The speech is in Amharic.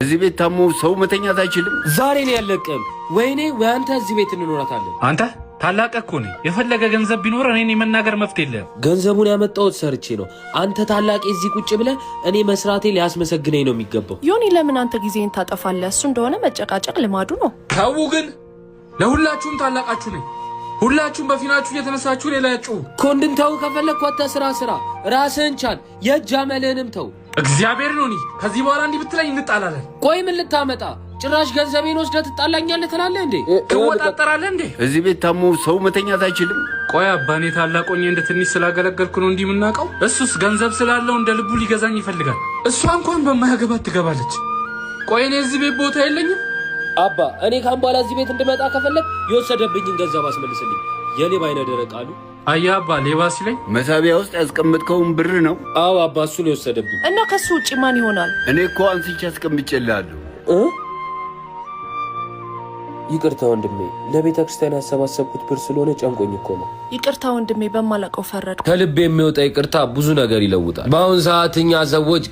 እዚህ ቤት ታሞ ሰው መተኛት አይችልም። ዛሬ ነው ያለቀም። ወይኔ ወይ አንተ እዚህ ቤት እንኖራታለን። አንተ ታላቅ እኮ ነህ። የፈለገ ገንዘብ ቢኖር እኔን የመናገር መፍት የለም። ገንዘቡን ያመጣሁት ሰርቼ ነው። አንተ ታላቅ እዚህ ቁጭ ብለህ እኔ መስራቴ ሊያስመሰግነኝ ነው የሚገባው። ዮኒ ለምን አንተ ጊዜን ታጠፋለህ? እሱ እንደሆነ መጨቃጨቅ ልማዱ ነው። ታው ግን ለሁላችሁም ታላቃችሁ ነኝ። ሁላችሁም በፊናችሁ እየተነሳችሁ ሌላ ያጩ ኮንድን ተው። ከፈለክ ወጣ ስራ ራስህን ቻል። የእጅ አመልህንም ተው። እግዚአብሔር ነው። ከዚህ በኋላ እንዲህ ብትለኝ እንጣላለን። ቆይ ምን ልታመጣ? ጭራሽ ገንዘቤን ወስደህ ትጣላኛለህ ትላለህ እንዴ? ትወጣጠራለህ እንዴ? እዚህ ቤት ታሞ ሰው መተኛት አይችልም። ቆይ አባኔ ታላቆኝ እንደ ትንሽ ስላገለገልኩ ነው እንዲህ የምናውቀው። እሱስ ገንዘብ ስላለው እንደ ልቡ ሊገዛኝ ይፈልጋል። እሷ እንኳን በማያገባት ትገባለች። ቆይ እኔ እዚህ ቤት ቦታ የለኝም። አባ እኔ ካም በኋላ እዚህ ቤት እንድመጣ ከፈለክ የወሰደብኝን ገንዘብ አስመልስልኝ። የሌባ አይነ ደረቅ አሉ። አያ አባ ሌባ ሲለኝ መሳቢያ ውስጥ ያስቀመጥከውን ብር ነው። አዎ አባ እሱ ነው የወሰደብኝ። እና ከሱ ውጪ ማን ይሆናል? እኔ እኮ አንስቼ አስቀምጬልሃለሁ። ይቅርታ ወንድሜ፣ ለቤተ ክርስቲያን ያሰባሰብኩት ብር ስለሆነ ጨንቆኝ እኮ ነው። ይቅርታ ወንድሜ፣ በማላውቀው ፈረድኩ። ከልብ የሚወጣ ይቅርታ ብዙ ነገር ይለውጣል። በአሁን ሰዓት እኛ ሰዎች